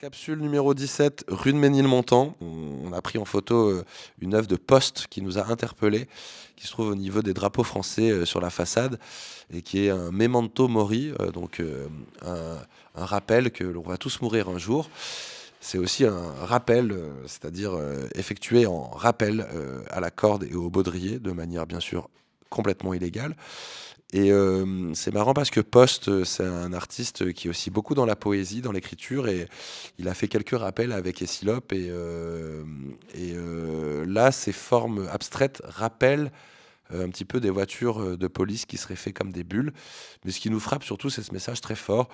Capsule numéro 17, rue de Ménilmontant. On a pris en photo une œuvre de Post qui nous a interpellés, qui se trouve au niveau des drapeaux français sur la façade et qui est un memento mori, un, un rappel que l'on va tous mourir un jour. C'est aussi un rappel, c'est-à-dire effectué en rappel à la corde et au baudrier, de manière bien sûr complètement illégale. Et c'est marrant parce que Post, c'est un artiste qui est aussi beaucoup dans la poésie, dans l'écriture et il a fait quelques rappels avec Essilop là, ces formes abstraites rappellent, un petit peu des voitures, de police qui seraient fait comme des bulles. Mais ce qui nous frappe surtout, c'est ce message très fort: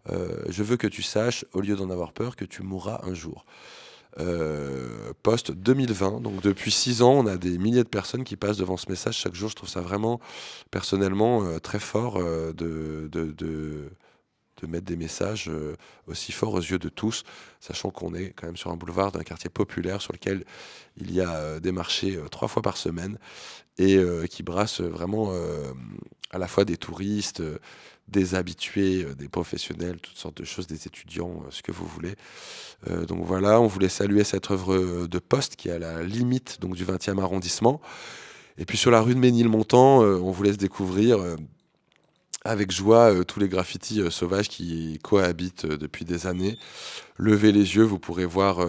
«Je veux que tu saches, au lieu d'en avoir peur, que tu mourras un jour». Post 2020, donc depuis 6 ans, on a des milliers de personnes qui passent devant ce message chaque jour. Je trouve ça vraiment, personnellement, très fort, de mettre des messages, aussi forts aux yeux de tous, sachant qu'on est quand même sur un boulevard d'un quartier populaire sur lequel il y a, des marchés, 3 fois par semaine et qui brassent, vraiment, à la fois des touristes, des habitués, des professionnels, toutes sortes de choses, des étudiants, ce que vous voulez. Donc voilà, on voulait saluer cette œuvre, de Post qui est à la limite donc du 20e arrondissement et puis sur la rue de Ménilmontant, on vous laisse découvrir, avec joie, tous les graffitis, sauvages qui cohabitent, depuis des années. Levez les yeux, vous pourrez voir,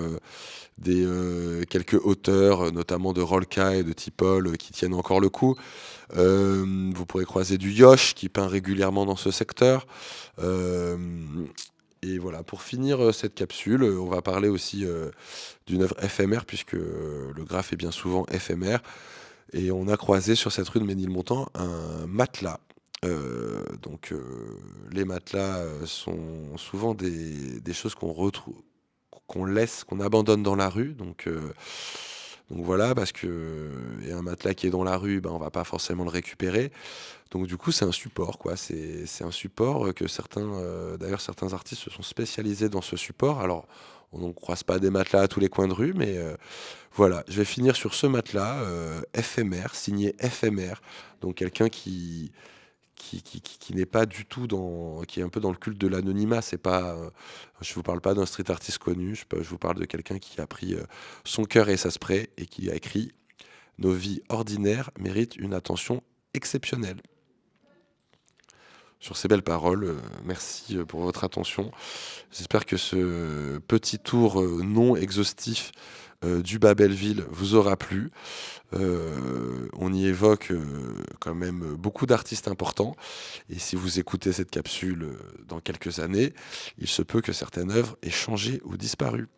quelques auteurs, notamment de Rolka et de Tipol, qui tiennent encore le coup. Vous pourrez croiser du Yosh qui peint régulièrement dans ce secteur. Hem Et voilà, pour finir, cette capsule, on va parler aussi, d'une œuvre éphémère puisque, le graphe est bien souvent éphémère et on a croisé sur cette rue de Ménilmontant un matelas. Les matelas, sont souvent des choses qu'on retrouve, qu'on laisse, qu'on abandonne dans la rue donc voilà parce que et un matelas qui est dans la rue, ben, on va pas forcément le récupérer. Donc du coup, c'est un support quoi, c'est un support, que d'ailleurs certains artistes se sont spécialisés dans ce support. Alors, on ne croise pas des matelas à tous les coins de rue, mais voilà. Je vais finir sur ce matelas, éphémère, signé éphémère, donc quelqu'un qui n'est pas du tout dans qui est un peu dans le culte de l'anonymat. C'est pas, je vous parle pas d'un street artiste connu, je vous parle de quelqu'un qui a pris, son cœur et sa spray et qui a écrit: «Nos vies ordinaires méritent une attention exceptionnelle». Sur ces belles paroles, merci, pour votre attention. J'espère que ce petit tour, non exhaustif, du bas Belleville vous aura plu. On y évoque, quand même, beaucoup d'artistes importants et si vous écoutez cette capsule, dans quelques années, il se peut que certaines œuvres aient changé ou disparu.